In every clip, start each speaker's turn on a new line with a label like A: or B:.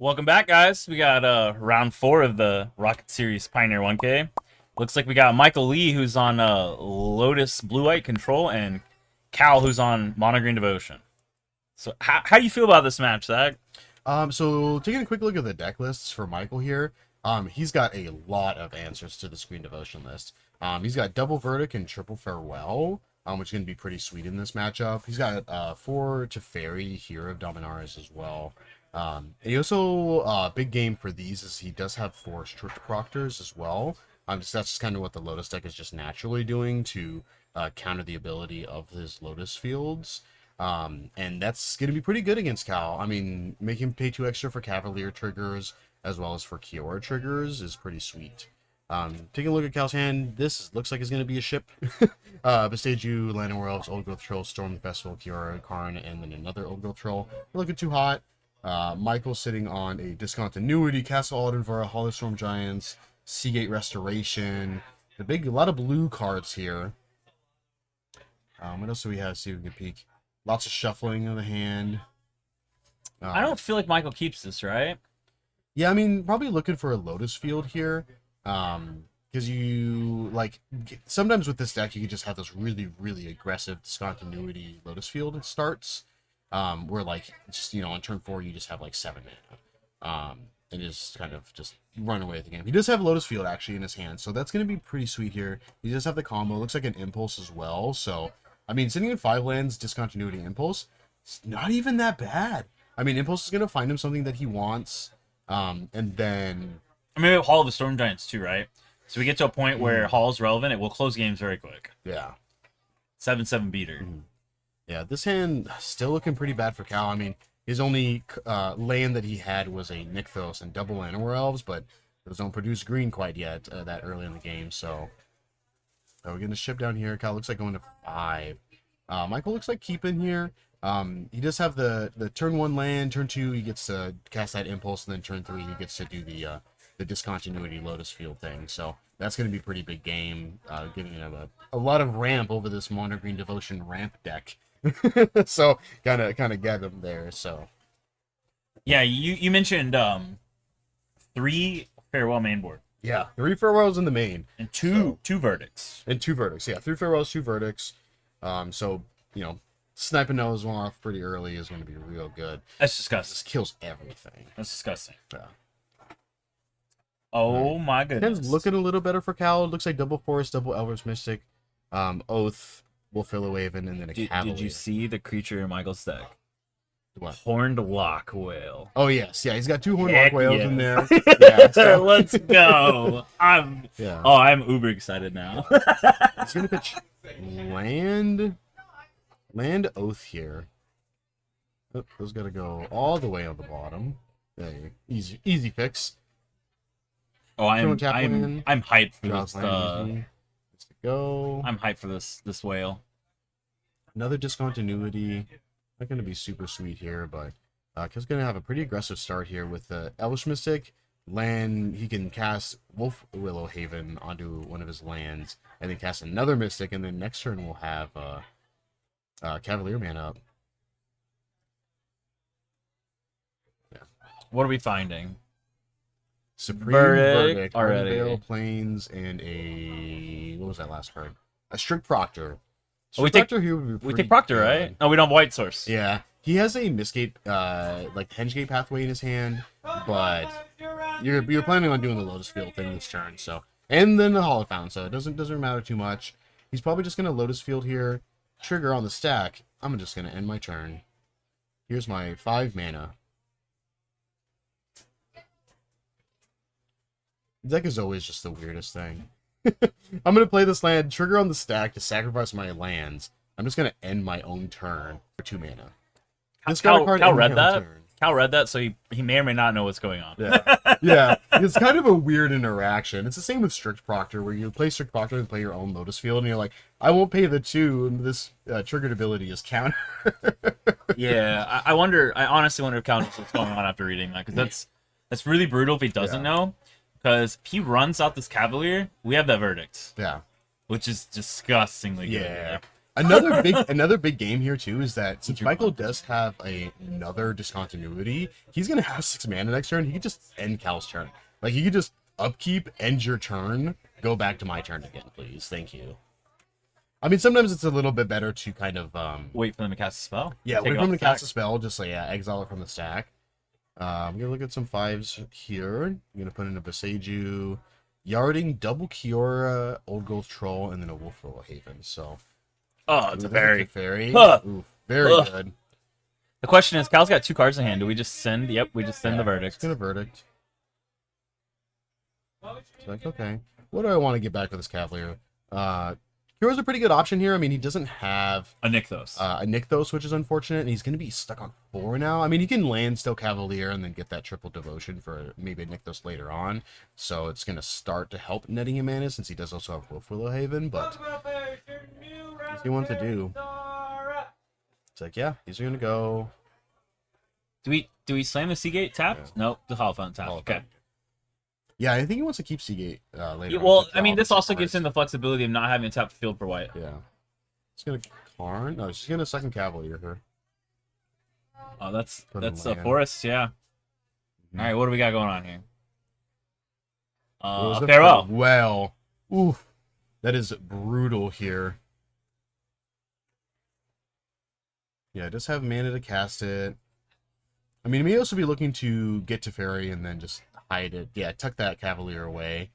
A: Welcome back, guys. We got round 4 of the Rocket Series Pioneer 1K. Looks like we got Michael Lee, who's on Lotus Blue-White Control, and Cal, who's on Mono Green Devotion. So how do you feel about this match, Zach?
B: So taking a quick look at the deck lists for Michael here, he's got a lot of answers to the Green Devotion list. He's got double Verdict and triple Farewell, which is going to be pretty sweet in this matchup. He's got 4 Teferi, Hero of Dominaris as well. And he also, big game for these is he does have 4 Strict Proctors as well. So that's just kind of what the Lotus deck is just naturally doing to counter the ability of his Lotus fields. And that's going to be pretty good against Cal. I mean, making him pay 2 extra for Cavalier triggers as well as for Kiora triggers is pretty sweet. Taking a look at Cal's hand, this looks like it's going to be a ship. Besteju, Land and Worlds, Old Growth Troll, Storm Festival, Kiora, Karn, and then another Old Growth Troll. Not looking too hot. Michael sitting on a Discontinuity, Castle Aldenvara, Hollow Storm Giants, Seagate Restoration. A lot of blue cards here. What else do we have? See if we can peek. Lots of shuffling of the hand.
A: I don't feel like Michael keeps this, right?
B: Yeah, I mean, probably looking for a Lotus field here. Because you, like, sometimes with this deck, you can just have those really, really aggressive Discontinuity Lotus field starts. Where, like, just, you know, on turn 4, you just have, like, 7 mana. And just kind of just run away with the game. He does have Lotus Field, actually, in his hand, so that's going to be pretty sweet here. He does have the combo. Looks like an Impulse as well, so... I mean, sitting in 5 lands, Discontinuity, Impulse, it's not even that bad. I mean, Impulse is going to find him something that he wants, and then...
A: I mean, we have Hall of the Storm Giants too, right? So we get to a point where Hall's relevant, it will close games very quick.
B: Yeah.
A: 7-7 beater.
B: Yeah, this hand still looking pretty bad for Cal. I mean, his only land that he had was a Nykthos and double Llanowar Elves, but those don't produce green quite yet that early in the game, so... we're getting a ship down here. Cal looks like going to 5. Michael looks like keeping here. He does have the turn 1 land. Turn 2, he gets to cast that Impulse, and then turn 3, he gets to do the Discontinuity Lotus Field thing. So that's going to be a pretty big game, giving him a lot of ramp over this Mono Green Devotion ramp deck. So kind of get him there. So
A: yeah, you mentioned 3 Farewell main board.
B: yeah, 3 Farewells in the main.
A: And two verdicts.
B: And 2 verdicts. Yeah, 3 Farewells, 2 verdicts. So, you know, sniping those one off pretty early is going to be real good.
A: That's disgusting.
B: This kills everything.
A: That's disgusting.
B: Yeah.
A: Oh my goodness.
B: Hand's looking a little better for Cal. It looks like double Forest, double Elver's Mystic, Oath, Wolfillowaven, and then a Cavalier.
A: Did you see the creature in Michael's deck?
B: What?
A: Horned Lock Whale.
B: Oh, yes. Yeah, he's got 2 Horned
A: Heck
B: Lock Whales
A: yes.
B: in there. Yeah, so,
A: Let's go. I'm uber excited now.
B: he's going to pitch Land Oath here. Oh, those got to go all the way on the bottom. There, easy fix.
A: Oh, I'm hyped for
B: Draws
A: this.
B: land easy. Let's go.
A: I'm hyped for this whale.
B: Another Discontinuity. Not going to be super sweet here, but Kill's going to have a pretty aggressive start here with the Elvish Mystic. Land, he can cast Wolf Willow Haven onto one of his lands, and then cast another Mystic, and then next turn we'll have Cavalier Man up. Yeah.
A: What are we finding?
B: Supreme
A: Verdict
B: Hardy
A: already.
B: Veil, Plains, and a... what was that last card? A Strict Proctor.
A: We
B: Strict
A: take-
B: Proctor here would be
A: We
B: pretty
A: take Proctor,
B: good.
A: right? No, we don't have White Source.
B: Yeah, he has a Mistgate, like Hengegate pathway in his hand, but you're planning on doing the Lotus Field thing this turn, so, and then the Hollow Fountain, so it doesn't matter too much. He's probably just gonna Lotus Field here, trigger on the stack. I'm just gonna end my turn. Here's my 5 mana. The deck is always just the weirdest thing. I'm gonna play this land, trigger on the stack to sacrifice my lands. I'm just gonna end my own turn for 2 mana.
A: Cal
B: end
A: read
B: my own
A: that.
B: turn.
A: Cal read that, so he may or may not know what's going on.
B: Yeah, yeah. It's kind of a weird interaction. It's the same with Strict Proctor, where you play Strict Proctor and play your own Lotus Field, and you're like, I won't pay the 2, and this triggered ability is counter.
A: Yeah, I wonder. I honestly wonder if Cal knows what's going on after reading that, because that's really brutal if he doesn't know. Because if he runs out this Cavalier, we have that Verdict,
B: Yeah.
A: which is disgustingly good.
B: Yeah. Another big game here too is that since Michael does have another discontinuity, he's gonna have 6 mana next turn. He could just end Cal's turn. Like he could just upkeep, end your turn, go back to my turn again, please. Thank you. I mean, sometimes it's a little bit better to kind of
A: wait for them to cast a spell.
B: yeah,
A: Take
B: wait
A: it
B: for
A: off
B: him
A: the
B: to cast
A: stack.
B: a spell. Just like exile it from the stack. I'm gonna look at some 5s here. I'm gonna put in a Boseiju, Yarding, double Kiora, Old Gold Troll, and then a Wolfroll Haven. So.
A: Oh, it's
B: Ooh,
A: a
B: that's
A: fairy.
B: Fairy.
A: Huh.
B: Ooh, very
A: Ugh.
B: good.
A: The question is, Cal's got 2 cards in hand. Do we just send? Yep, we just send the
B: It's
A: verdict.
B: gonna verdict. It's like, okay. What do I want to get back with this Cavalier? Kira's a pretty good option here. I mean, he doesn't have
A: A Nykthos.
B: a Nykthos, which is unfortunate, and he's going to be stuck on 4 now. I mean, he can land still Cavalier and then get that triple devotion for maybe a Nykthos later on. So it's going to start to help netting him mana since he does also have Wolfwillow Haven, but what he wants to do. It's like, yeah, these are going to go.
A: Do we slam the Seagate tapped?
B: Yeah.
A: Nope, the Holophone tapped. Okay.
B: Yeah, I think he wants to keep Seagate later.
A: Yeah,
B: on
A: well,
B: to
A: I mean,
B: draw
A: this
B: the
A: also
B: cards.
A: gives him the flexibility of not having to tap field for white.
B: Yeah. It's gonna Karn. No, she's gonna second Cavalier here.
A: Oh, that's
B: Put in
A: a
B: land.
A: forest, yeah.
B: Mhm.
A: All right, what do we got going on here?
B: What was it?
A: Farewell.
B: Well, oof, that is brutal here. Yeah, just have mana to cast it. I mean, he may also be looking to get to Fairy and then just hide it. Yeah, tuck that Cavalier away.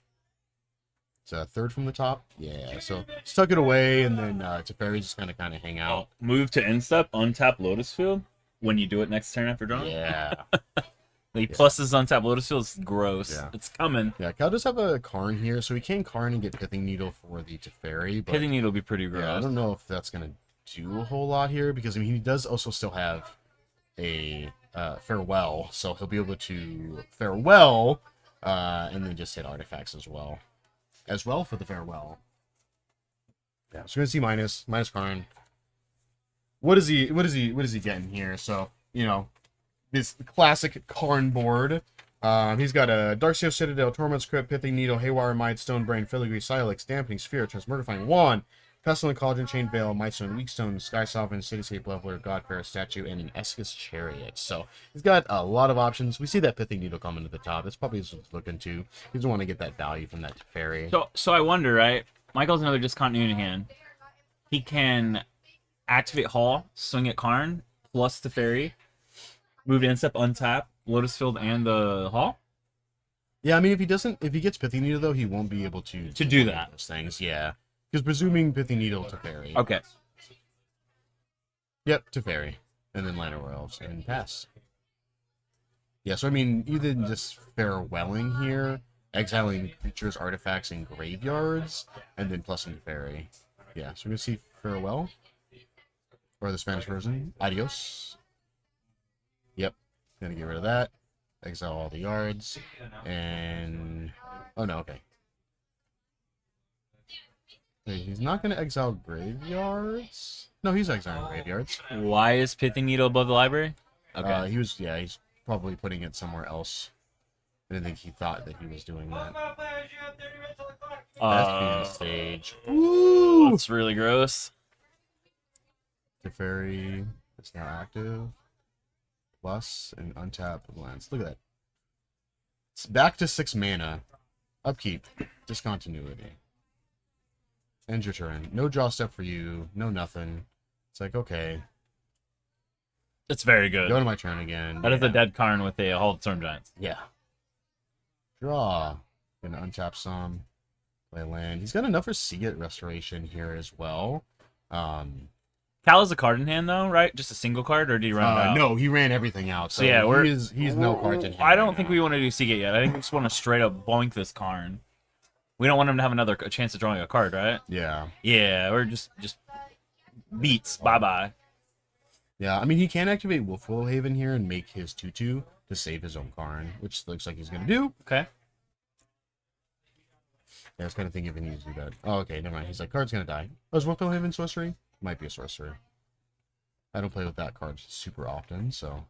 B: It's a third from the top. Yeah, so just tuck it away and then Teferi's just gonna kind of hang out.
A: Move to instep, untap Lotus Field when you do it next turn after drawing.
B: Yeah.
A: The pluses untap Lotus Field is gross.
B: Yeah.
A: It's coming.
B: Yeah, Cal does have a Karn here, so he can Karn and get Pithing Needle for the Teferi, but
A: Pithing Needle will be pretty gross.
B: yeah, I don't know if that's gonna do a whole lot here because I mean he does also still have a Farewell, so he'll be able to Farewell and then just hit artifacts as well for the Farewell. Yeah, so we're gonna see minus Karn. What is he getting here? So you know, this classic Karn board. He's got a Darkseal Citadel, Torment Script, Pithing Needle, Haywire Might, Stone Brain, Filigree, Silex, Dampening Sphere, Transmurgifying Wand, Pestilent Cauldron, Chain Veil, Mightstone, Weakstone, Sky Sovereign, Cityscape Leveler, Godfair Statue, and an Escus Chariot. So he's got a lot of options. We see that Pithing Needle coming to the top. That's probably what he's looking to. He doesn't want to get that value from that Teferi.
A: So I wonder, right? Michael's another discontinuity hand. He can activate Hall, swing at Karn, plus the Fairy, move to instep, untap, Lotus Field, and the Hall.
B: Yeah, I mean, if he gets Pithing Needle, though, he won't be able to
A: do that.
B: Those things, yeah. Because presuming Pithing Needle to Fairy.
A: Okay.
B: Yep, to Fairy. And then Llanowar Elves and pass. Yeah, so I mean, either just farewelling here, exiling creatures, artifacts, and graveyards, and then plussing to Fairy. Yeah, so we're going to see Farewell. Or the Spanish version. Adios. Yep, gonna get rid of that. Exile all the yards. And... oh no, okay. Wait, he's not gonna exile graveyards? No, he's exiling graveyards.
A: Why is Pithing Needle above the library? Okay.
B: He's probably putting it somewhere else. I didn't think he thought that he was doing that. That's being stage. Woo!
A: That's really gross.
B: Teferi is now active. Plus and untap lands. Look at that. It's back to 6 mana. Upkeep. Discontinuity. End your turn. No draw step for you. No nothing. It's like, okay.
A: It's very good.
B: Go to my turn again.
A: That is
B: Yeah.
A: a dead Karn with a Hall of Storm Giants.
B: Yeah. Draw. Gonna untap some. Play land. He's got enough for Seagate Restoration here as well.
A: Cal is a card in hand, though, right? Just a single card, or did he run it out?
B: No, he ran everything out. So
A: yeah,
B: he's no cards in hand.
A: I don't
B: right
A: think
B: now.
A: we want to do Seagate yet. I think we just want to straight up boink this Karn. We don't want him to have a chance of drawing a card, right?
B: Yeah.
A: Yeah, or just beats. Bye-bye.
B: Yeah, I mean, he can activate Wolfwillow Haven here and make his 2/2 to save his own Karn, which looks like he's going to do.
A: Okay.
B: Yeah, I was kind of thinking if he needs to do that. Oh, okay, never mind. He's like, card's going to die. Oh, is Wolfwillow Haven sorcery? Might be a sorcerer. I don't play with that card super often, so...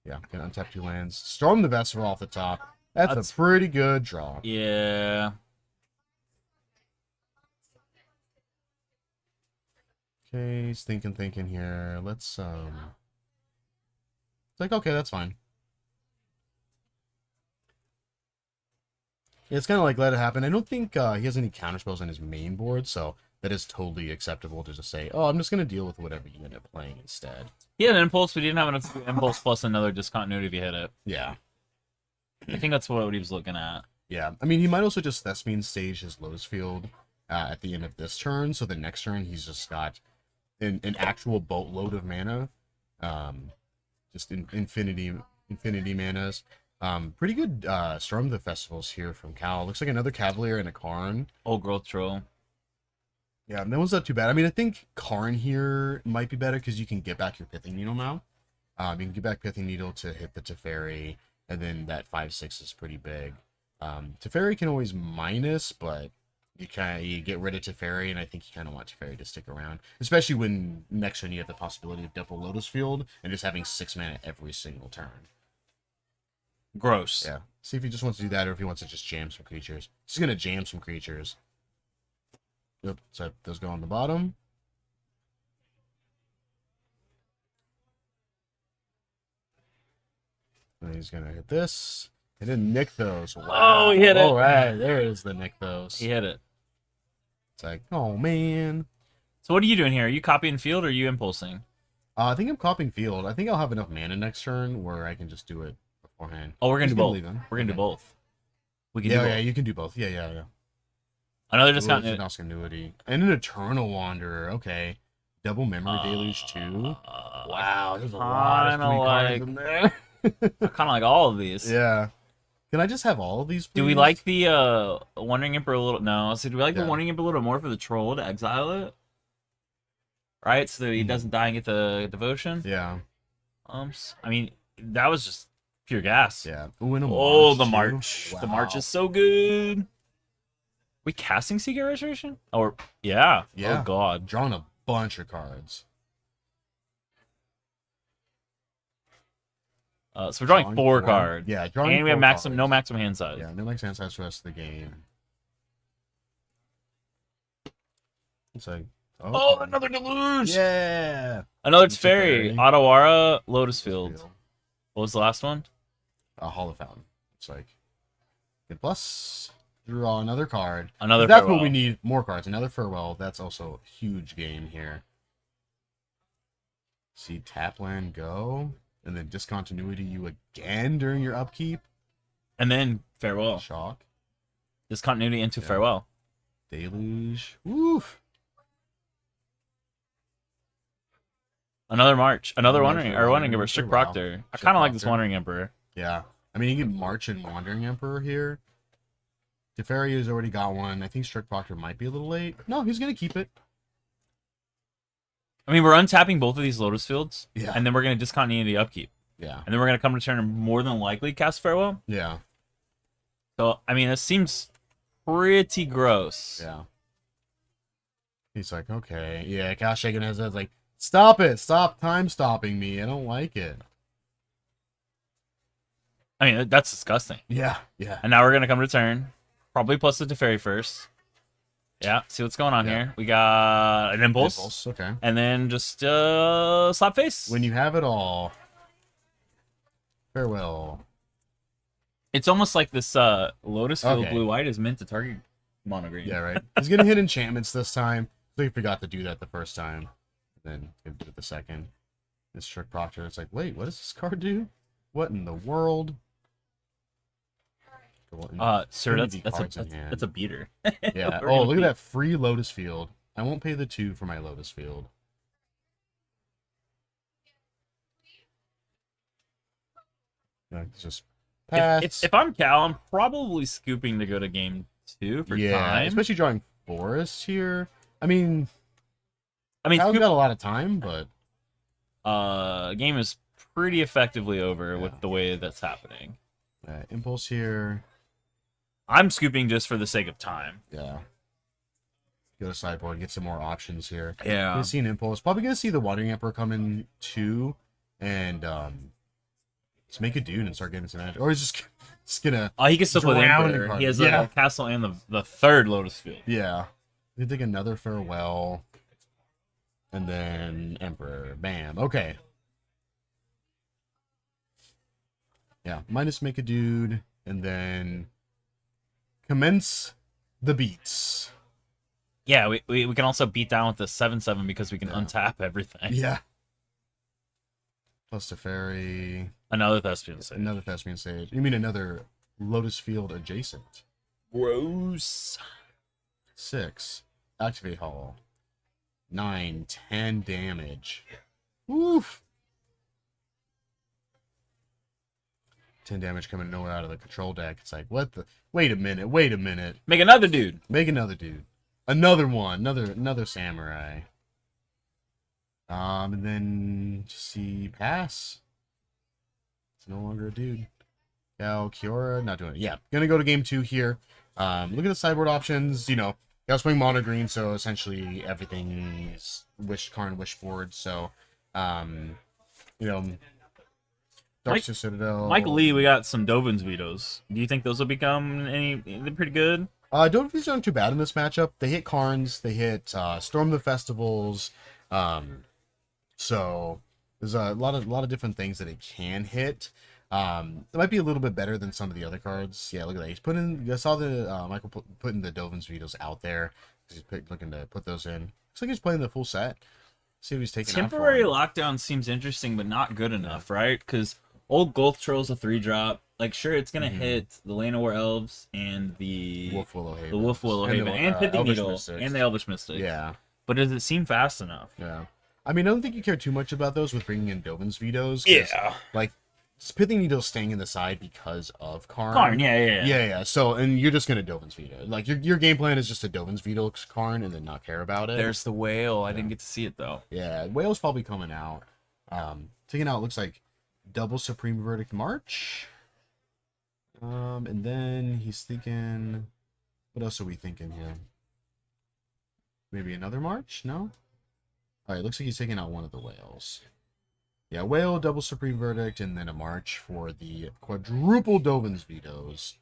B: yeah, gonna untap 2 lands. Storm the Vesper off the top. That's a pretty good draw.
A: Yeah.
B: Okay, he's thinking here. Let's It's like, okay, that's fine. Yeah, it's kind of like let it happen. I don't think he has any counterspells on his main board, so that is totally acceptable to just say, oh, I'm just going to deal with whatever you end up playing instead.
A: He had an impulse. We didn't have enough impulse plus another discontinuity if he hit it.
B: Yeah.
A: I think that's what he was looking at.
B: Yeah. I mean, he might also just Thespian stage his Lotus Field at the end of this turn, so the next turn he's just got an actual boatload of mana. Just infinity manas. Pretty good Storm of the Festivals here from Cal. Looks like another Cavalier and a Karn.
A: Old growth troll.
B: Yeah, that one's not too bad. I mean, I think Karn here might be better because you can get back your Pithing Needle now. You can get back Pithing Needle to hit the Teferi, and then that 5/6 is pretty big. Teferi can always minus, but you get rid of Teferi, and I think you kind of want Teferi to stick around, especially when next turn you have the possibility of double Lotus Field and just having 6 mana every single turn.
A: Gross.
B: Yeah. See if he just wants to do that or if he wants to just jam some creatures. He's going to jam some creatures. Yep. So those go on the bottom. And he's going to hit this. And then nick those. Wow.
A: Oh, he hit it.
B: All right. There is the nick those.
A: He hit it.
B: It's like, oh, man.
A: So what are you doing here? Are you copying field or are you impulsing?
B: I think I'm copying field. I think I'll have enough mana next turn where I can just do it beforehand.
A: Oh, we're gonna do both. We're gonna
B: Okay.
A: do both. We can
B: Yeah,
A: do both.
B: yeah, you can do both. Yeah.
A: Another
B: Discontinuity.
A: discontinuity.
B: And an Eternal Wanderer. Okay. Double Memory Deluge too. Wow, there's a lot of sweet cards in there.
A: I kind of like all of these.
B: Yeah. Can I just have all of these, please?
A: Do we like the Wandering Emperor a little? No. So do we like the
B: Yeah.
A: Wandering Emperor a little more for the troll to exile it? Right, so that he doesn't die and get the devotion.
B: Yeah.
A: I mean, that was just pure gas.
B: Yeah. Ooh, and a
A: Oh, the
B: too.
A: march. The march
B: Wow.
A: is so good. We casting Secret Restoration? Or yeah.
B: Yeah.
A: Oh god.
B: Drawing a bunch of cards.
A: So we're drawing four cards.
B: Yeah, drawing
A: And we have
B: four
A: maximum
B: cards.
A: no maximum hand size.
B: Yeah, no maximum hand size for the rest of the game. It's like,
A: Oh,
B: okay.
A: another deluge!
B: Yeah.
A: Another
B: It's a
A: Teferi.
B: fairy.
A: Otawara, Lotus Field. What was the last one?
B: A Hollow Fountain. It's like, good plus. Draw another card.
A: Another
B: That's
A: Farewell.
B: what we need. More cards. Another Farewell. That's also a huge game here. See tap land go. And then discontinuity you again during your upkeep.
A: And then Farewell.
B: Shock.
A: Discontinuity into
B: Yeah.
A: Farewell.
B: Deluge. Woof.
A: Another March. Another
B: Another
A: Wandering
B: Wandering
A: Emperor.
B: Emperor,
A: Strict
B: wow.
A: Proctor. I
B: Strict
A: kind of like this
B: Proctor.
A: Wandering Emperor.
B: Yeah. I mean, you can March and Wandering Emperor here. Teferi has already got one. I think Strict Proctor might be a little late. No, he's going to keep it.
A: I mean, we're untapping both of these Lotus Fields.
B: Yeah.
A: And then we're going to discontinuity upkeep.
B: Yeah.
A: And then we're going to come to turn and more than likely cast Farewell.
B: Yeah.
A: So, I mean, it seems pretty gross.
B: Yeah. He's like, okay. Yeah, Cal shaking his head like, stop it. Stop time stopping me. I don't like it.
A: I mean, that's disgusting.
B: Yeah. Yeah.
A: And now we're going to come to turn. Probably plus the Teferi first. Yeah, see what's going on
B: Yeah.
A: here. We got an Impulse.
B: Okay.
A: And then just Slap Face.
B: When you have it all, farewell.
A: It's almost like this Lotus Field
B: Okay.
A: Blue-White is meant to target Monogreen.
B: Yeah, right. He's going to hit enchantments this time. I think he forgot to do that the first time. Then he'll do it the second. This Trick Proctor, it's like, wait, what does this card do? What in the world?
A: Sir,
B: Too
A: that's
B: many
A: that's
B: cards
A: a
B: in hand.
A: that's a beater.
B: Yeah.
A: We're
B: Oh,
A: gonna
B: look at
A: beat-
B: that free Lotus Field. I won't pay the 2 for my Lotus Field. No, it's just pass.
A: If I'm Cal, I'm probably scooping to go to game 2 for time.
B: especially drawing Forest here. I mean,
A: I mean,
B: Cal's
A: scoop,
B: got a lot of time, but
A: game is pretty effectively over
B: Yeah.
A: with the way that's happening.
B: Impulse here.
A: I'm scooping just for the sake of time.
B: Yeah. Go to sideboard, get some more options here.
A: Yeah.
B: Gonna see an Impulse. Probably gonna see the Wandering Emperor come in too, and just make a Dune and start getting some magic. Or he's just gonna
A: Oh, he can still play the
B: drown
A: Emperor.
B: in
A: He has
B: yeah.
A: a castle and the third Lotus Field.
B: yeah. We take another Farewell. And then Emperor. Bam. Okay. Yeah. Minus make a dude. And then commence the beats.
A: Yeah, we can also beat down with the 7/7 because we can untap everything.
B: Yeah. Plus the fairy.
A: Another Thespian Sage.
B: Another Thespian Sage. You mean another Lotus Field adjacent?
A: Gross.
B: 6. Activate Hall. 9, 10 damage. Woof. 10 damage coming nowhere out of the control deck. It's like, what the? Wait a minute. Wait a minute.
A: Make another dude.
B: Make another dude. Another one. Another samurai. And then just see pass. It's no longer a dude. Cal Kiora, not doing it. Yeah, gonna go to game 2 here. Look at the sideboard options. You know, I was playing mono green, so essentially everything is Karn Wishboard. So, you know, Darkster Citadel.
A: Michael Lee, we got some Dovin's vetoes. Do you think those will become anything pretty good?
B: Dovin's aren't too bad in this matchup. They hit Karns, they hit Storm the Festivals. So there's a lot of different things that it can hit. It might be a little bit better than some of the other cards. Yeah, look at that. He's I saw the Michael putting the Dovin's vetoes out there. He's looking to put those in. Looks like he's playing the full set. See what he's taking.
A: Temporary lockdown seems interesting, but not good enough, right? Because old Gulf Troll's a 3-drop. Like, sure, it's gonna hit the Lane of War Elves and the
B: Wolf Willow Haven,
A: and Pithing Needle, and the Elvish Mystics.
B: Yeah.
A: But does it seem fast enough?
B: Yeah. I mean, I don't think you care too much about those with bringing in Dovin's vetoes.
A: Yeah.
B: Like, Pithing Needle's staying in the side because of Karn.
A: Karn, yeah.
B: So, and you're just gonna Dovin's veto. Like, your game plan is just to Dovin's veto Karn and then not care about it.
A: There's the whale. I didn't get to see it though.
B: Yeah, whale's probably coming out. Taking out looks like double Supreme Verdict March. And then he's thinking, what else are we thinking here? Maybe another March? No? Alright, looks like he's taking out one of the whales. Yeah, whale, double Supreme Verdict, and then a March for the quadruple Dovin's vetoes.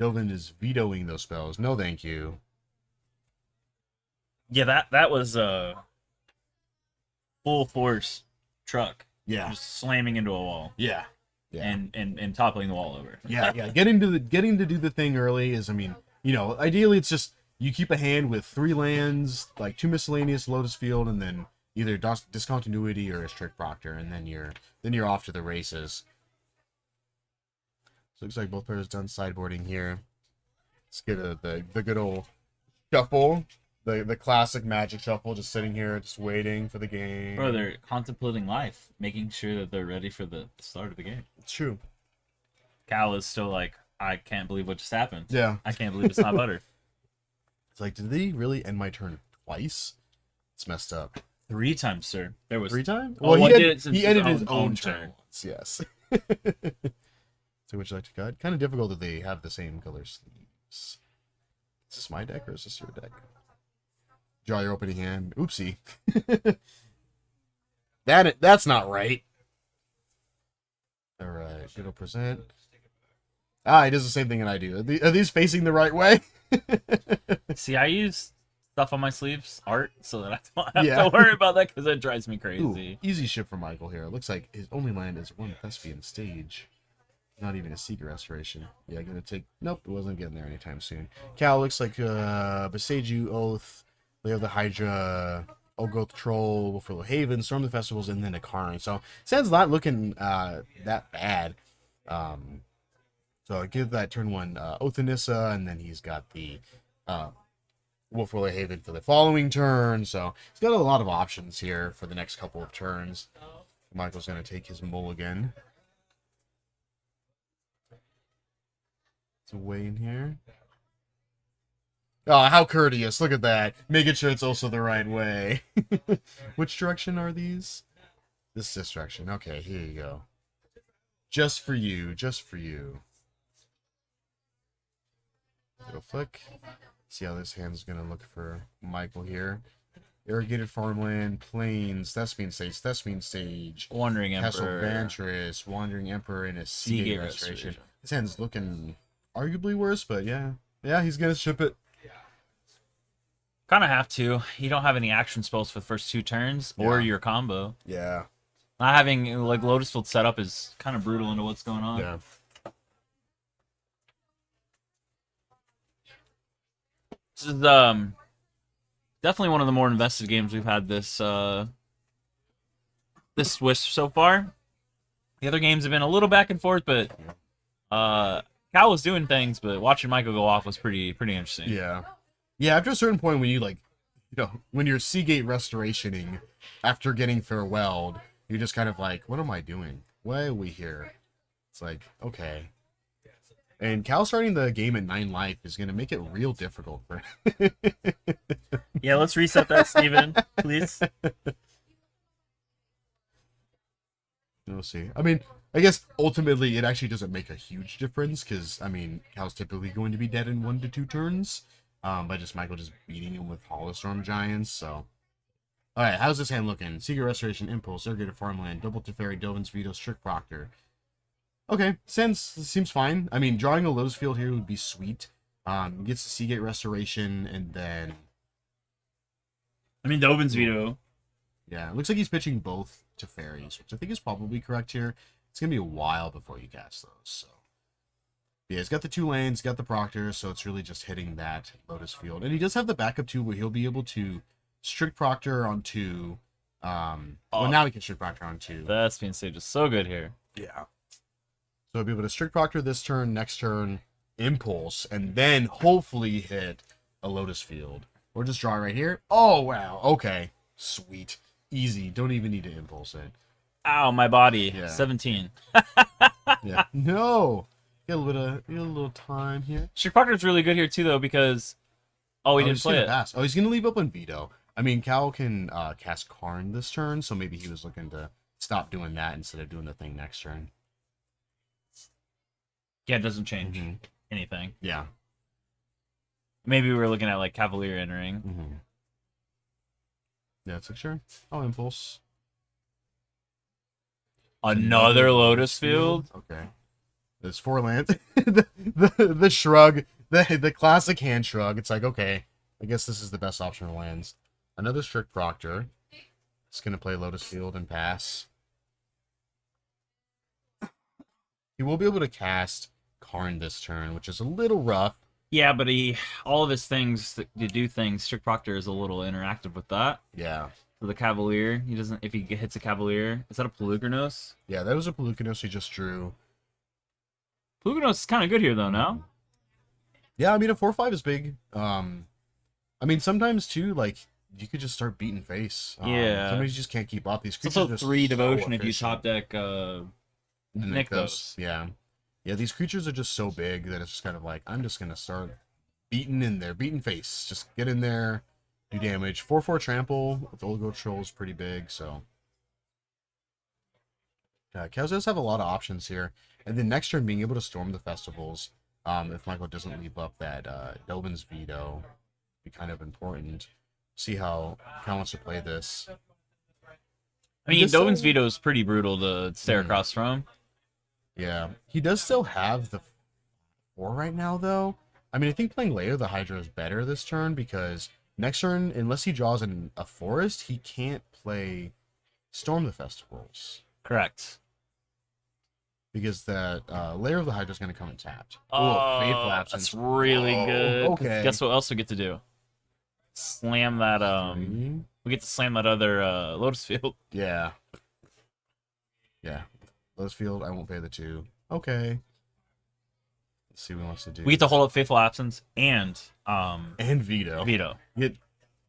B: Dovin is vetoing those spells. No thank you.
A: Yeah, that was a full force truck.
B: Yeah.
A: Just slamming into a wall.
B: Yeah.
A: And toppling the wall over.
B: Yeah. Getting to do the thing early is, I mean, you know, ideally it's just you keep a hand with 3 lands, like 2 miscellaneous Lotus Field, and then either Discontinuity or a Strict Proctor, and then you're off to the races. So looks like both players done sideboarding here. Let's get the good old shuffle. The classic Magic shuffle, just sitting here, just waiting for the game.
A: Bro, they're contemplating life, making sure that they're ready for the start of the game.
B: It's true.
A: Cal is still like, I can't believe what just happened.
B: Yeah.
A: I can't believe it's not butter.
B: It's like, did they really end my turn twice? It's messed up.
A: 3 times, sir. There was
B: 3 times?
A: Oh, well,
B: he ended his own
A: turn.
B: Yes. So which you like to cut? Kind of difficult that they have the same color sleeves. Is this my deck or is this your deck? Draw your opening hand. Oopsie. That's not right. Alright, it'll present. It does the same thing that I do. Are these facing the right way?
A: See, I use stuff on my sleeves, art, so that I don't have to worry about that because it drives me crazy.
B: Ooh, easy ship for Michael here. It looks like his only land is 1 Thespian Stage. Not even a Secret Restoration. Yeah, gonna take... Nope, it wasn't getting there anytime soon. Cal looks like Beseiju, Oath, Lay of the Hydra, Lotus Control, Wolf Haven, Storm the Festivals, and then a Karn. So, Sand's not looking that bad. So, I give that turn 1 Oath Anissa, and then he's got the Wolf Haven for the following turn. So, he's got a lot of options here for the next couple of turns. Michael's gonna take his mulligan. Away in here. Oh, how courteous. Look at that. Making sure it's also the right way. Which direction are these? This direction. Okay, here you go. Just for you. Just for you. Little flick. See how this hand's going to look for Michael here. Irrigated Farmland, Plains, Thespian Stage.
A: Wandering
B: Castle
A: Emperor.
B: Ventress, Wandering Emperor, and a Seagate Restoration. This hand's looking... arguably worse, but yeah, he's gonna ship it.
A: Kind of have to. You don't have any action spells for the first 2 turns or
B: Yeah.
A: your combo.
B: Yeah.
A: Not having like Lotus Field set up is kind of brutal into what's going on.
B: Yeah.
A: This is definitely one of the more invested games we've had this Swiss so far. The other games have been a little back and forth, but Cal was doing things, but watching Michael go off was pretty interesting.
B: Yeah. Yeah, after a certain point when you like, when you're Seagate restorationing after getting farewelled, you're just kind of like, what am I doing? Why are we here? It's like, okay. And Cal starting the game at 9 life is going to make it real difficult for him.
A: Yeah, let's reset that, Steven, please.
B: We'll see. I mean, I guess ultimately it actually doesn't make a huge difference because, I mean, Cal's typically going to be dead in 1 to 2 turns. By just Michael just beating him with Hollow Storm Giants, so. Alright, how's this hand looking? Secret Restoration, Impulse, Irrigated Farmland, Double Teferi, Dovin's Veto, Strict Proctor. Okay, seems fine. I mean, drawing a Lotus Field here would be sweet. Gets the Seagate Restoration, and then...
A: I mean, Dovin's Veto.
B: Yeah, it looks like he's pitching both Teferis, which I think is probably correct here. It's going to be a while before you cast those, so... Yeah, he's got the 2 lands, got the Proctor, so it's really just hitting that Lotus Field. And he does have the backup too, where he'll be able to Strict Proctor on 2. Well, now he can Strict Proctor on 2.
A: That's being saved is so good here.
B: Yeah. So he'll be able to Strict Proctor this turn, next turn, Impulse, and then hopefully hit a Lotus Field. Or just draw right here. Oh, wow. Okay. Sweet. Easy. Don't even need to Impulse it.
A: Ow, my body.
B: Yeah.
A: 17.
B: Yeah. No. Get a little time here.
A: Strict Proctor's really good here too, though, because he didn't
B: he's
A: play
B: gonna
A: it.
B: Pass. Oh, he's gonna leave open Veto. I mean, Cal can cast Karn this turn, so maybe he was looking to stop doing that instead of doing the thing next turn.
A: Yeah, it doesn't change anything.
B: Yeah.
A: Maybe we were looking at like Cavalier entering.
B: Yeah, it's like sure. Oh, Impulse.
A: Another Lotus Field.
B: Okay. There's 4 lands. the shrug, the classic hand shrug. It's like, okay, I guess this is the best option of lands. Another Strict Proctor. It's gonna play Lotus Field and pass. He will be able to cast Karn this turn, which is a little rough.
A: Yeah, but all of his things to do things. Strict Proctor is a little interactive with that.
B: Yeah.
A: For the Cavalier, he doesn't. If he hits a Cavalier, is that a Pelucranos?
B: Yeah, that was a Pelucranos he just drew.
A: Pelucranos is kind of good here, though. No.
B: Yeah, I mean a 4/5 is big. I mean sometimes too, like you could just start beating face.
A: Yeah.
B: Sometimes you just can't keep up. These
A: It's
B: creatures
A: also
B: are
A: 3
B: so
A: devotion if you
B: efficient.
A: top deck Nykthos.
B: Yeah. Yeah, these creatures are just so big that it's just kind of like I'm just gonna start beating in there, beating face. Just get in there, do damage. 4/4 trample with Lotus Control is pretty big, so. Cows does have a lot of options here. And then next turn being able to storm the festivals, if Michael doesn't leave up that Dovin's Veto, be kind of important. See how Cal wants to play this.
A: I mean, Dovin's Veto is pretty brutal to stare across from.
B: Yeah. He does still have the 4 right now, though. I mean, I think playing Layer the Hydra is better this turn because next turn, unless he draws a forest, he can't play Storm the Festivals.
A: Correct.
B: Because that Layer of the Hydra is going to come untapped.
A: Fateful Absence. That's really good.
B: Okay.
A: Guess what else we get to do? Slam that, we get to slam that other Lotus Field.
B: Yeah. Yeah. Lotus Field, I won't pay the 2. Okay. Let's see what he wants to do.
A: We get to hold up Faithful Absence and
B: Veto.
A: Veto.
B: Get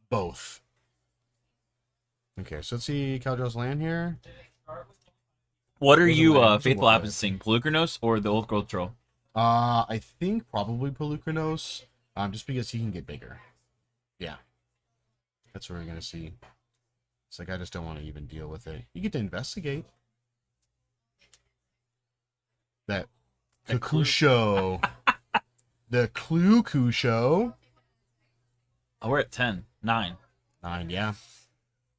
B: both. Okay, so let's see Cal draws land here.
A: What are
B: Those are
A: you
B: lands,
A: Faithful
B: what?
A: Absencing? Pelucranos or the Old Growth Troll?
B: I think probably Pelucranos, just because he can get bigger. Yeah. That's what we're gonna see. It's like I just don't want to even deal with it. You get to investigate. That Kakusho. The Clue-Kusho.
A: Oh, we're at 10. 9.
B: 9, yeah.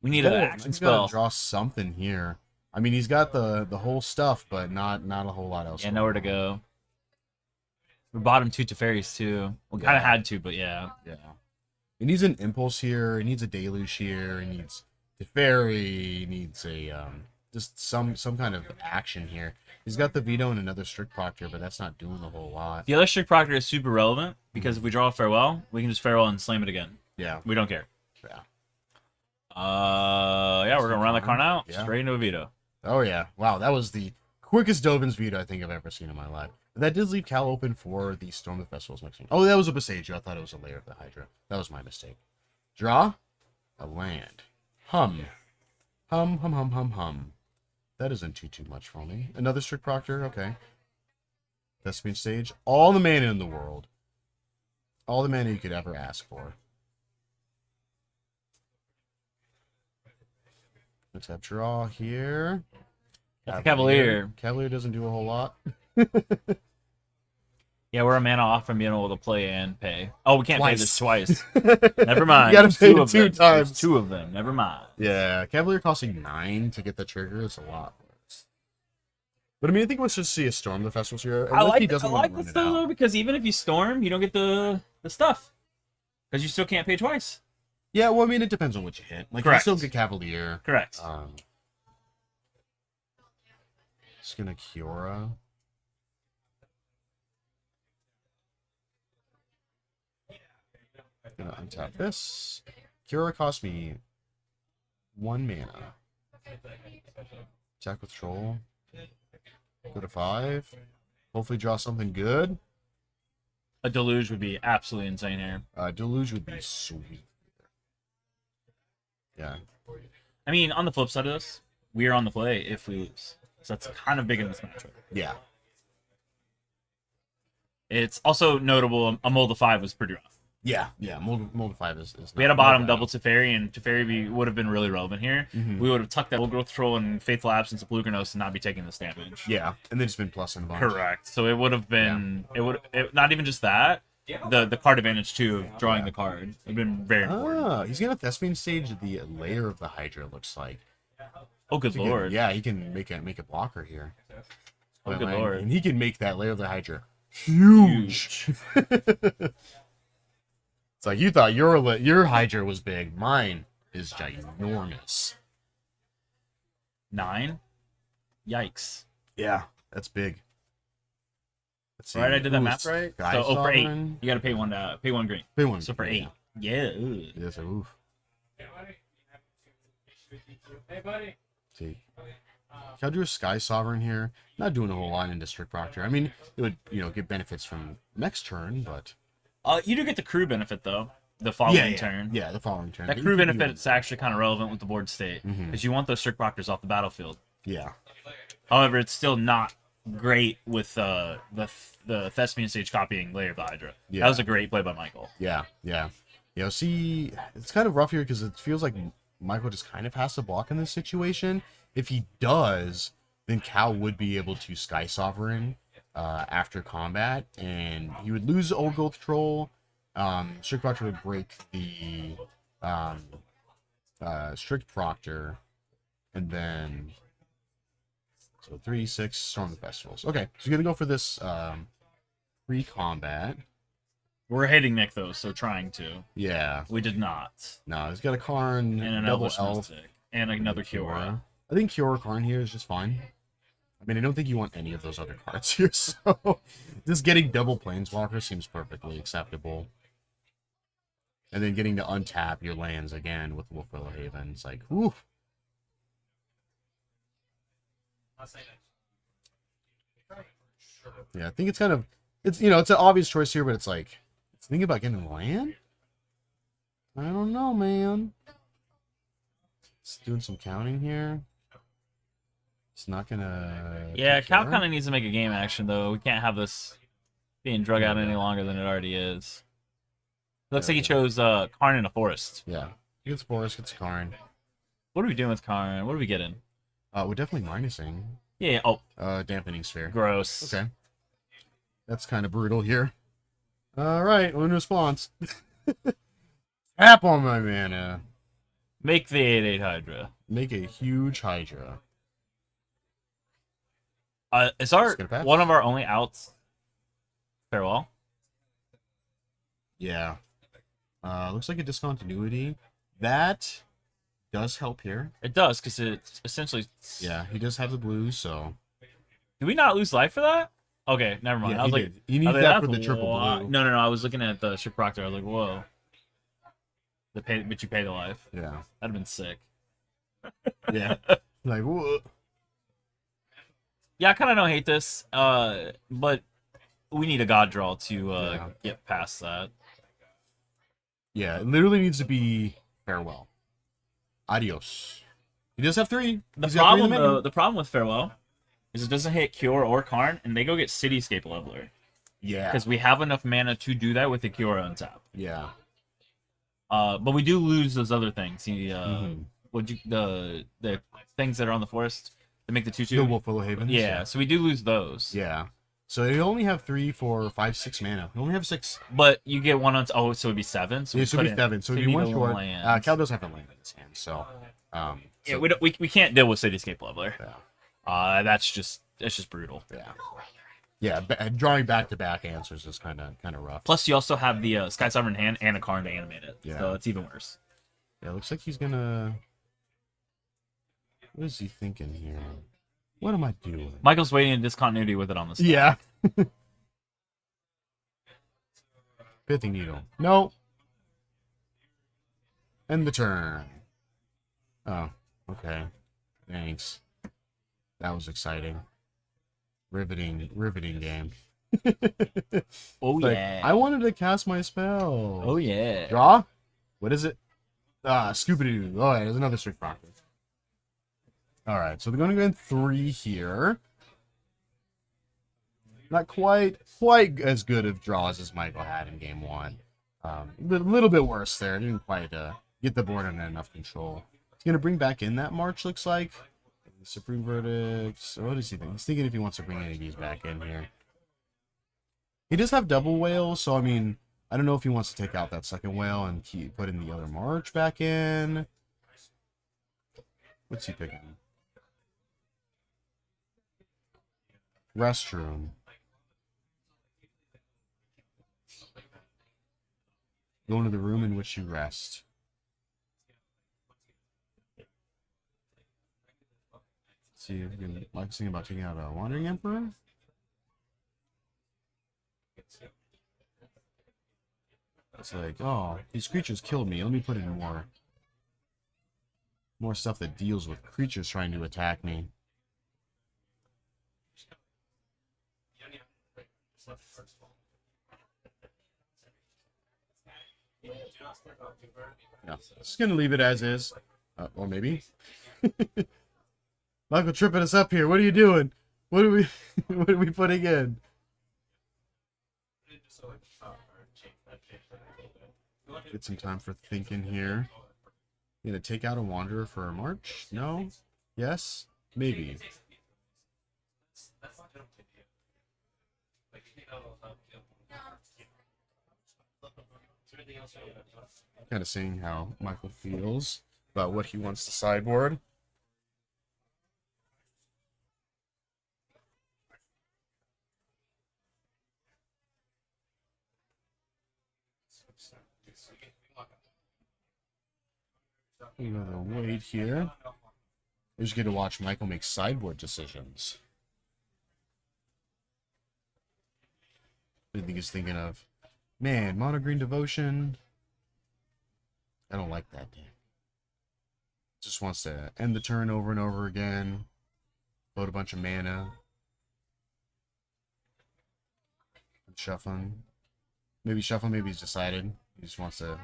A: We need an action
B: He's gotta
A: spell.
B: draw something here. I mean, he's got the whole stuff, but not a whole lot else.
A: Yeah, nowhere to go. We bottom 2 Teferis too. We kind of had to, but yeah.
B: Yeah. He needs an Impulse here. He needs a Deluge here. He needs Teferi. He needs a just some kind of action here. He's got the Veto and another Strict Proctor, but that's not doing a whole lot.
A: The other Strict Proctor is super relevant because if we draw a Farewell, we can just Farewell and slam it again.
B: Yeah.
A: We don't care.
B: Yeah.
A: Yeah, we're gonna run that card out straight into a Veto.
B: Oh yeah. Wow, that was the quickest Dovin's Veto I think I've ever seen in my life. But that did leave Cal open for the Storm of the Festivals next turn. Oh, that was a Besagio. I thought it was a Lair of the Hydra. That was my mistake. Draw a land. Hum. Hum, hum, hum, hum, hum. That isn't too much for me. Another Strict Proctor, okay. Thespian Stage. All the mana in the world. All the mana you could ever ask for. Let's have draw here.
A: That's a Cavalier.
B: Cavalier doesn't do a whole lot.
A: Yeah, we're a mana off from being able to play and pay. Oh, we can't pay this twice.
B: Never
A: Never mind.
B: You gotta pay it two
A: times.
B: times.
A: 2 of them. Never mind.
B: Yeah, Cavalier costing 9 to get the trigger is a lot worse. But I mean, I think let's just see a Storm the Festivals here.
A: I like
B: this
A: though, because even if you Storm, you don't get the stuff. Because you still can't pay twice.
B: Yeah, well, I mean, it depends on what you hit. Like,
A: Correct.
B: you still get Cavalier.
A: Correct.
B: Just gonna Kiora. Gonna untap this. Kiora cost me 1 mana. Attack with Troll. Go to 5. Hopefully draw something good.
A: A Deluge would be absolutely insane here.
B: Deluge would be sweet. Yeah.
A: I mean, on the flip side of this, we are on the play if we lose. So that's kind of big in this matchup.
B: Yeah.
A: It's also notable a Mold of 5 was pretty rough.
B: Yeah. Mold 5 is
A: we had a bottom double Teferi, and Teferi would have been really relevant here.
B: Mm-hmm.
A: We would have tucked that Old Growth Troll and Faithful Absence of Bluegranos and not be taking this damage.
B: Yeah, and then just been plus and bunch.
A: Correct. So it would have been not even just that. The card advantage too of drawing the card. It would have been very important.
B: He's gonna Thespian Stage the Lair of the Hydra, looks like.
A: Oh good lord.
B: Yeah, he can make a blocker here.
A: Oh good lord.
B: And he can make that Lair of the Hydra huge. It's like you thought your Hydra was big. Mine is ginormous.
A: 9? Yikes.
B: Yeah, that's big. Let's see.
A: Right, I did that math right? So for 8, you gotta pay one green.
B: Pay 1.
A: So for 8. Yeah.
B: Yes, oof.
C: Hey buddy.
B: See. Can I do a Sky Sovereign here? Not doing a whole lot in District Proctor. I mean, it would, get benefits from next turn, but...
A: You do get the crew benefit, though. The following turn.
B: Yeah, the following turn.
A: That crew benefit is actually kind of relevant with the board state. Because you want those Strict Proctors off the battlefield.
B: Yeah.
A: However, it's still not great with the Thespian Stage copying Lair of the Hydra.
B: Yeah.
A: That was a great play by Michael.
B: Yeah. See, it's kind of rough here because it feels like Michael just kind of has to block in this situation. If he does, then Cal would be able to Sky Sovereign after combat, and he would lose Old Growth Troll. Strict Proctor would break the Strict Proctor, and then so 3, 6 Storm the Festivals. Okay, so you're gonna go for this pre-combat.
A: We're hitting Nick though, so trying to.
B: Yeah.
A: We did not.
B: No, he's got a Karn,
A: And an
B: double
A: Elvish
B: Elf,
A: Mystic. And another Kiora.
B: I think Kiora Karn here is just fine. I mean, I don't think you want any of those other cards here, so just getting double Planeswalker seems perfectly acceptable. And then getting to untap your lands again with Wolfwillow Haven. It's like, whew. Yeah, I think it's kind of, it's an obvious choice here, but it's like, thinking about getting land? I don't know, man. It's doing some counting here. It's not gonna...
A: Yeah, Cal kind of needs to make a game action, though. We can't have this being drug out any longer than it already is. Looks like he chose Karn in a forest.
B: Yeah. He gets forest, gets Karn.
A: What are we doing with Karn? What are we getting?
B: We're definitely minusing.
A: Yeah, oh.
B: Dampening Sphere.
A: Gross.
B: Okay. That's kind of brutal here. Alright, in response. Tap on my mana.
A: Make the 8/8 Hydra.
B: Make a huge Hydra.
A: Is one of our only outs Farewell?
B: Yeah. Looks like a discontinuity. That does help here.
A: It does, because it's essentially...
B: Yeah, he does have the blues, so...
A: Did we not lose life for that? Okay, never mind.
B: Yeah,
A: I was
B: he
A: like,
B: did. He needs that for the triple blue.
A: No, I was looking at the ship proctor. I was like, whoa. But you pay the life.
B: Yeah.
A: That'd have been sick.
B: Yeah. Like, whoa.
A: Yeah, I kind of don't hate this, but we need a god draw to get past that.
B: Yeah, it literally needs to be farewell. Adios. He does have 3.
A: The problem with farewell is it doesn't hit Cure or Karn, and they go get Cityscape Leveler.
B: Yeah.
A: Because we have enough mana to do that with the Cure on top.
B: Yeah.
A: But we do lose those other things.
B: Mm-hmm.
A: The things that are on the forest that make the 2/2.
B: The Wolf Willow Havens.
A: Yeah, so we do lose those.
B: Yeah. So you only have 3, 4, 5, 6 mana. You only have 6.
A: But you get one on. Oh, so it'd be 7. So
B: yeah, so it'd be 7. So it'd be 1 short. Cal does have a land in his hand, so.
A: Yeah, we can't deal with Cityscape Leveler.
B: Yeah.
A: That's just brutal.
B: Yeah. Yeah, drawing back-to-back answers is kind of rough.
A: Plus, you also have the Sky Sovereign hand and a Karn to animate it.
B: Yeah.
A: So it's even worse.
B: Yeah, looks like he's gonna... What is he thinking here? What am I doing?
A: Michael's waiting in discontinuity with it on the side.
B: Yeah. Pithing Needle. No. End the turn. Oh, okay. Thanks. That was exciting. Riveting game.
A: Oh,
B: like,
A: yeah.
B: I wanted to cast my spell.
A: Oh, yeah.
B: Draw? What is it? Scooby-Doo. Oh, yeah, there's another Strict Proctor. Alright, so they're going to go in 3 here. Not quite as good of draws as Michael had in game 1. A little bit worse there. Didn't quite get the board under enough control. He's going to bring back in that March, looks like. Supreme Verdicts. What does he think? He's thinking if he wants to bring any of these back in here. He does have double whale, so I mean, I don't know if he wants to take out that second whale and put in the other March back in. What's he picking? Restroom. Go into the room in which you rest. Let's see if we can like thinking about taking out a Wandering Emperor. It's like, oh, these creatures killed me. Let me put in more stuff that deals with creatures trying to attack me. Yeah, just gonna leave it as is, or maybe. Michael tripping us up here. What are you doing? What are we putting in? Get some time for thinking here. You gonna take out a Wanderer for a March? No? Yes? Maybe. Kind of seeing how Michael feels about what he wants to sideboard. We're gonna wait here. We're just gonna watch Michael make sideboard decisions. I think he's thinking of, man, Mono Green Devotion. I don't like that game. Just wants to end the turn over and over again. Load a bunch of mana. Shuffling. Maybe shuffling, maybe he's decided. He just wants to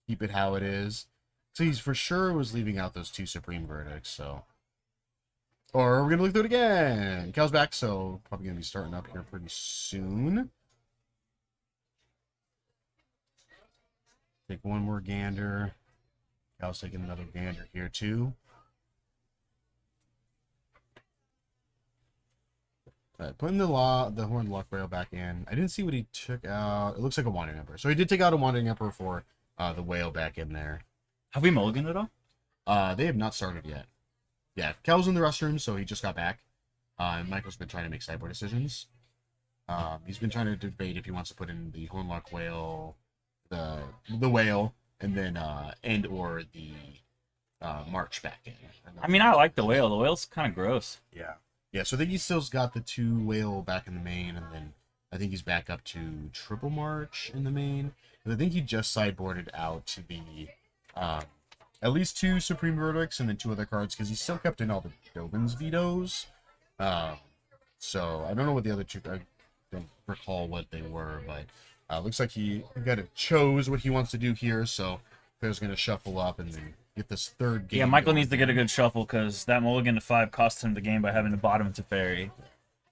B: keep it how it is. So he's for sure was leaving out those 2 Supreme Verdicts, so. Or we're going to look through it again. Cal's back, so probably going to be starting up here pretty soon. Take one more gander. Cal's taking another gander here, too. Alright, putting the Horned Luck Rail back in. I didn't see what he took out. It looks like a Wandering Emperor. So he did take out a Wandering Emperor for the whale back in there.
A: Have we mulliganed at all?
B: They have not started yet. Yeah, Cal's in the restroom, so he just got back. And Michael's been trying to make sideboard decisions. He's been trying to debate if he wants to put in the Hornlock Whale the whale, and then and or the march back in.
A: I mean, I like the whale. The whale's kind of gross.
B: Yeah. Yeah, so I think he still's got the 2 whale back in the main, and then I think he's back up to triple march in the main. And I think he just sideboarded out to be at least 2 Supreme Verdicts and then 2 other cards, because he still kept in all the Dovin's vetoes. So I don't know what the other 2, I don't recall what they were, but looks like he kind of chose what he wants to do here, so Fair's going to shuffle up and then get this 3rd game.
A: Yeah, Michael
B: going.
A: needs to get a good shuffle because that mulligan to 5 cost him the game by having to bottom to fairy.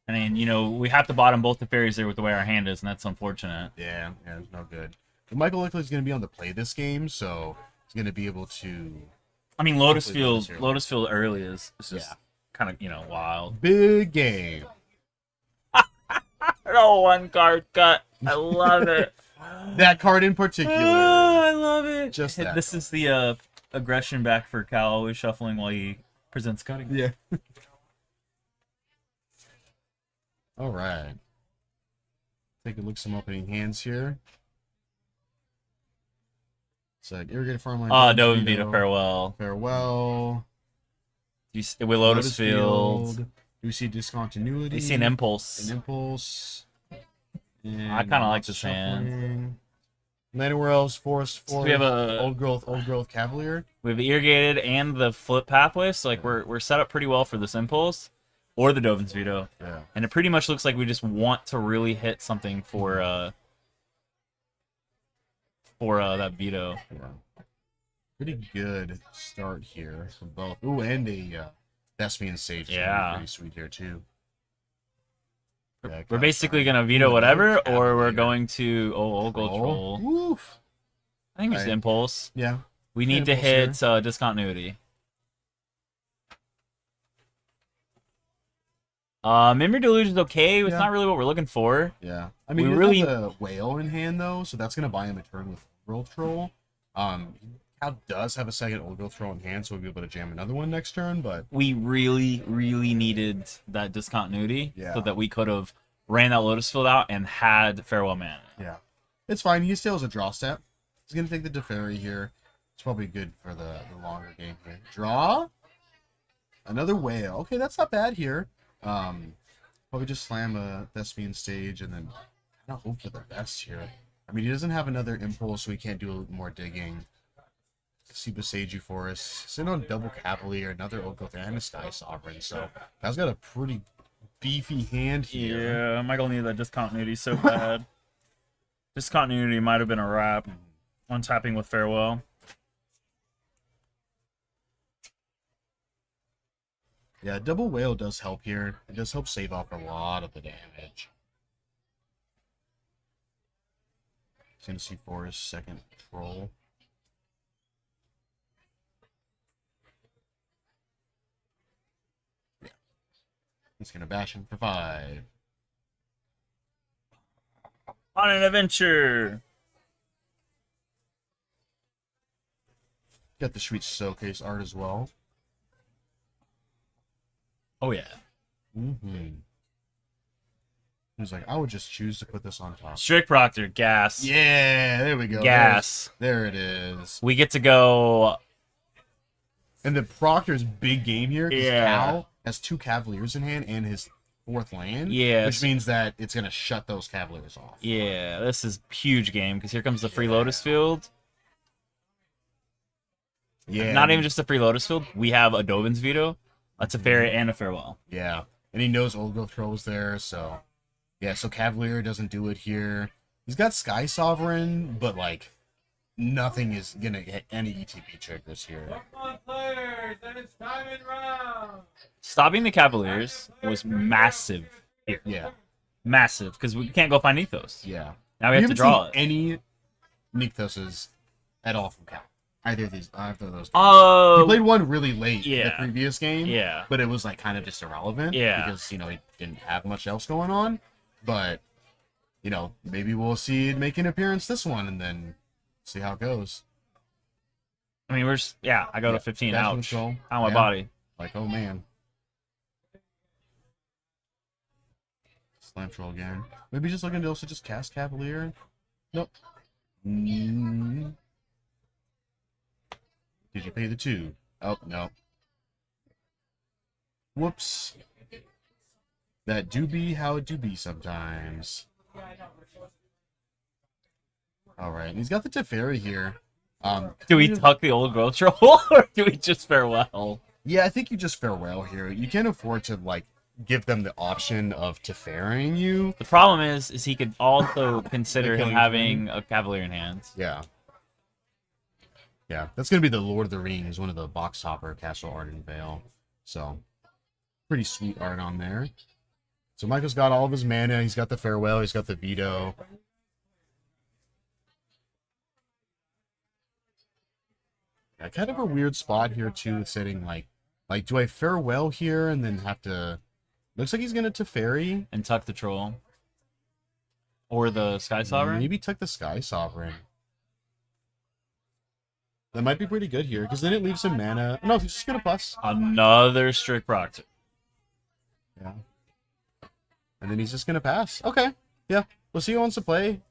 A: And then, you know, we have to bottom both the fairies there with the way our hand is, and that's unfortunate.
B: Yeah, it's no good. But Michael likely is going to be on the play this game, so he's going to be able to...
A: I mean, Lotus Field early is just kind of, you know, wild.
B: Big game.
A: Oh, 1 card cut. I love it.
B: That card in particular.
A: Oh, I love it.
B: Just that
A: this is the aggression back for Cal, always shuffling while he presents cutting.
B: Yeah. All right. Take a look at some opening hands here. It's like irrigated farmland.
A: Dovin Vita, farewell.
B: Farewell.
A: With Lotus Field.
B: Do we see discontinuity?
A: You see an impulse.
B: An impulse. And
A: I kind of like this hand.
B: And then anywhere else, forest.
A: So we have a
B: old growth cavalier.
A: We have irrigated and the flip pathway, so like we're set up pretty well for this impulse or the Dovin's veto.
B: Yeah.
A: And it pretty much looks like we just want to really hit something for that veto.
B: Yeah. Pretty good start here for both. Ooh, and a Thespian Sage.
A: Yeah.
B: Pretty sweet here too. Yeah,
A: We're basically gonna veto whatever, or we're
B: Cavalier.
A: going to old gold troll.
B: Woof.
A: I think it's
B: Right.
A: impulse.
B: Yeah.
A: We need to
B: Impulse
A: hit discontinuity. Memory Delusion is okay. It's
B: Yeah.
A: not really what we're looking for.
B: Yeah. I mean,
A: We
B: he
A: really-
B: has a whale in hand though, so that's gonna buy him a turn with Growth Troll. Cal does have a second Old Growth Troll in hand, so we'll be able to jam another one next turn, but
A: We really, really needed that discontinuity
B: Yeah.
A: so that we could have ran that Lotus Field out and had Farewell Mana.
B: yeah. It's fine. He still has a draw step. He's gonna take the Teferi here. It's probably good for the longer game here. Draw. Another whale. Okay, that's not bad here. Probably just slam a Thespian Stage and then kind of hope for the best here. I mean, he doesn't have another impulse, so he can't do more digging. Siba Seiju Forest. Sitting on double Cavalier, another Oak Growth, and a Sky Sovereign. So that's got a pretty beefy hand here.
A: Yeah, Michael needed that discontinuity so bad. Discontinuity might have been a wrap. Untapping with Farewell.
B: Yeah, double whale does help here. It does help save off a lot of the damage. Tennessee Forest, second troll. Yeah. He's gonna bash him for 5.
A: On an adventure!
B: Got the sweet showcase art as well.
A: Oh, yeah.
B: Mm-hmm. He's like, I would just choose to put this on top.
A: Strict Proctor, gas.
B: Yeah, there we go.
A: Gas.
B: There it is.
A: We get to go.
B: And the Proctor's big game here, because
A: Yeah.
B: Cal has 2 Cavaliers in hand and his 4th land.
A: Yes.
B: Which means that it's going to shut those Cavaliers off.
A: Yeah, this is huge game because here comes the free Lotus Field.
B: Yeah.
A: Not even just a free Lotus Field. We have a Dovin's veto, a Teferi, and a Farewell.
B: Yeah. And he knows Old Growth Troll's there, so... Yeah, so Cavalier doesn't do it here. He's got Sky Sovereign, but, like, nothing is going to hit any ETB triggers here.
C: Come on, players, and it's time and round.
A: Stopping the Cavaliers was massive here.
B: Yeah.
A: Massive, because we can't go find Ethos.
B: Yeah.
A: Now we have to
B: haven't
A: draw
B: seen
A: it.
B: any Nykthoses at all from Cal. Either of those.
A: Oh,
B: He played one really late in the
A: yeah.
B: previous game.
A: Yeah.
B: But it was like kind of just irrelevant.
A: Yeah.
B: Because, he didn't have much else going on. But, maybe we'll see it make an appearance this one and then see how it goes.
A: I mean, I go to 15.
B: Dash
A: Ouch.
B: control.
A: On my
B: Yeah.
A: body.
B: Like, oh man. Slam troll again. Maybe just looking to also just cast Cavalier. Nope. Mm. Did you pay the 2? Oh, no. Whoops. That do be how it do be sometimes. Alright, he's got the Teferi here.
A: Do we tuck the old growth troll, or do we just farewell?
B: Yeah, I think you just farewell here. You can't afford to, like, give them the option of Teferiing you.
A: The problem is he could also consider him
B: killing
A: having a Cavalier in hand.
B: Yeah. Yeah, that's going to be the Lord of the Rings, one of the box topper Castle Arden Vale. So, pretty sweet art on there. So Michael's got all of his mana. He's got the farewell. He's got the veto. Yeah, kind of a weird spot here too, sitting like do I farewell here and then have to? Looks like he's gonna Teferi
A: And tuck the troll. Or the Sky Sovereign?
B: Maybe tuck the Sky Sovereign. That might be pretty good here because then it leaves him mana. No, he's just gonna plus.
A: Another strict proctor.
B: Yeah. And then he's just gonna pass. Okay. Yeah. We'll see who wants to play.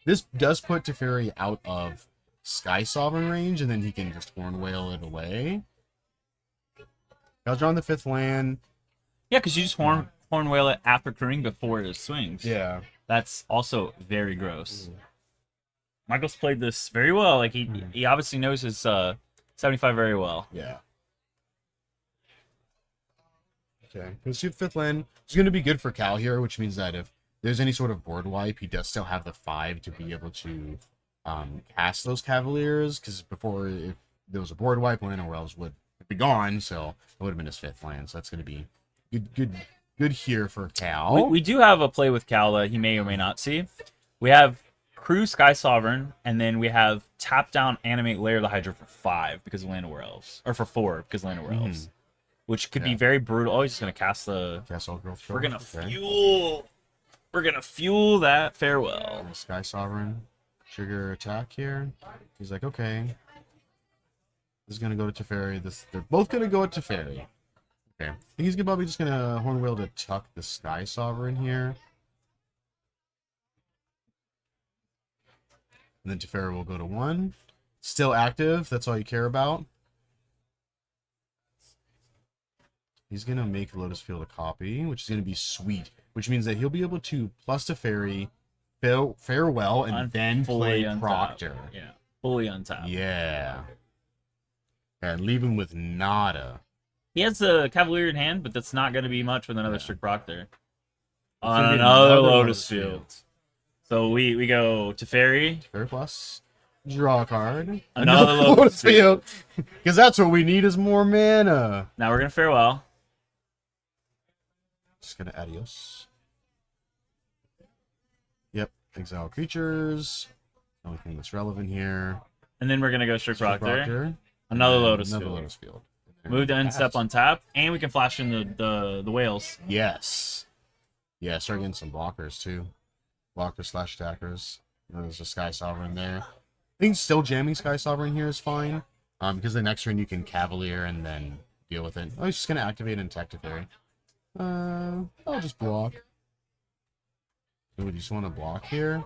B: This does put Teferi out of Sky Sovereign range, and then he can just Horn Whale it away. I'll draw on the 5th land.
A: Yeah, because you just horn whale it after crewing before it swings.
B: Yeah.
A: That's also very gross. Michael's played this very well. Like he obviously knows his 75 very well.
B: Yeah. Okay. Let's see 5th land. It's going to be good for Cal here, which means that if there's any sort of board wipe, he does still have the 5 to be able to cast those Cavaliers. Because before, if there was a board wipe, Lana Wells would be gone, so it would have been his 5th land. So that's going to be good here for Cal.
A: We do have a play with Cal that he may or may not see. We have Crew Sky Sovereign, and then we have tap down animate Lair of the Hydra for 5 because of Land of Elves, or for 4 because of Land of Elves, which could be very brutal. Oh, he's just gonna cast the.
B: Castle Growth.
A: We're gonna fuel. We're gonna fuel that farewell.
B: Sky Sovereign, trigger attack here. He's like, okay. This is gonna go to Teferi. They're both gonna go to Teferi. Okay. I think he's probably just gonna Horn Whale to tuck the Sky Sovereign here. And then Teferi will go to 1. Still active. That's all you care about. He's going to make Lotus Field a copy, which is going to be sweet. Which means that he'll be able to plus Teferi, farewell, and then play Proctor.
A: Yeah. Fully untapped.
B: Yeah. And leave him with nada.
A: He has the Cavalier in hand, but that's not going to be much with another strict Proctor. On
B: gonna be
A: another
B: another
A: Lotus Field. So we go to Fairy.
B: Teferi plus. Draw a card.
A: Another Lotus Field.
B: Because that's what we need is more mana.
A: Now we're going to farewell.
B: Just gonna adios. Yep. Exile creatures. Only thing that's relevant here.
A: And then we're going to go strict Proctor.
B: Proctor.
A: Another Lotus
B: Another
A: Field.
B: Lotus Field.
A: Move to end step on tap, and we can flash in the whales.
B: Yes. Yeah, start getting some blockers too. Blockers / attackers. There's a Sky Sovereign there. I think still jamming Sky Sovereign here is fine. Because the next turn you can Cavalier and then deal with it. Oh, he's just gonna activate and attack Teferi. I'll just block. Ooh, do you just want to block here?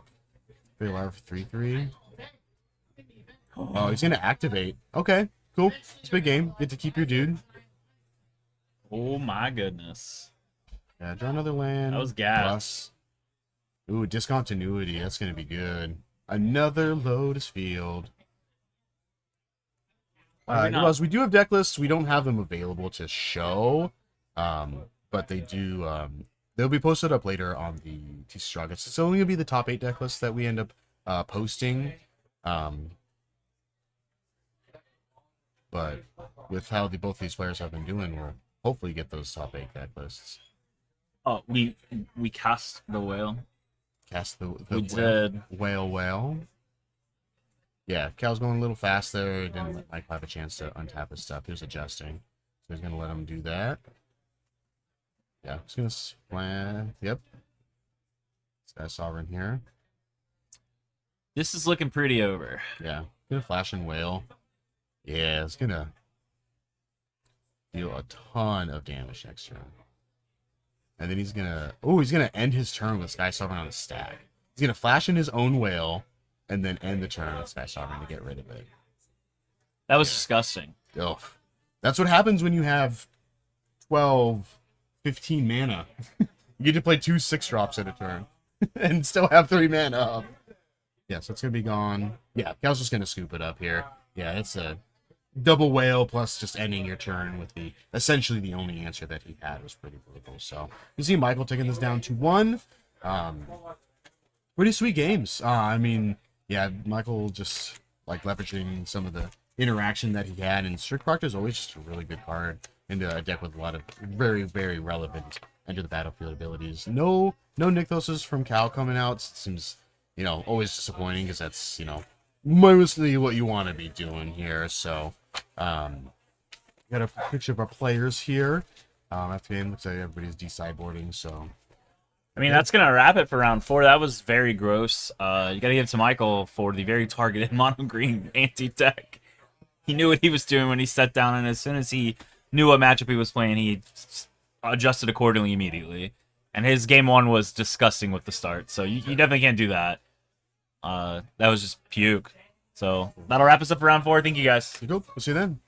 B: Fail out for 3/3. Oh, he's gonna activate. Okay, cool. It's a big game. Get to keep your dude.
A: Oh my goodness.
B: Yeah, draw another land.
A: That was gas.
B: Plus. Ooh, discontinuity. That's gonna be good. Another Lotus Field. Well, we do have deck lists. We don't have them available to show, but they do. They'll be posted up later on the tcsrockets. It's only gonna be the top 8 deck lists that we end up posting. But with how both these players have been doing, we'll hopefully get those top 8 deck lists.
A: Oh, we cast the whale.
B: Cast the
A: We did.
B: whale. Yeah, Cal's going a little fast there. Didn't let Mike have a chance to untap his stuff. He was adjusting. So he's going to let him do that. Yeah, he's going to splash. Yep. Sky Sovereign here.
A: This is looking pretty over.
B: Yeah. Going to flash and whale. Yeah, it's going to deal a ton of damage next turn. And then he's going to... Oh, he's going to end his turn with Sky Sovereign on the stack. He's going to flash in his own whale. and then end the turn with Sky Sovereign to get rid of it.
A: That was disgusting.
B: Ugh. That's what happens when you have 12, 15 mana. You get to play 2 6-drops at a turn and still have 3 mana up. Yeah, so it's going to be gone. Yeah, Cal's just going to scoop it up here. Yeah, it's a double whale plus just ending your turn with the essentially the only answer that he had was pretty brutal. So you see Michael taking this down to 1. Pretty sweet games. I mean, yeah, Michael just like leveraging some of the interaction that he had, and Strict Proctor is always just a really good card into a deck with a lot of very, very relevant enter the battlefield abilities. No Nykthoses from Cal coming out. Seems, always disappointing because that's, mostly what you want to be doing here. So, got a picture of our players here. After game, looks like everybody's de-sideboarding, so...
A: I mean, that's going to wrap it for round 4. That was very gross. You got to give it to Michael for the very targeted mono-green anti-deck. He knew what he was doing when he sat down, and as soon as he knew what matchup he was playing, he adjusted accordingly immediately. And his game 1 was disgusting with the start, so you definitely can't do that. That was just puke. So that'll wrap us up for round 4. Thank you, guys.
B: We'll see you then.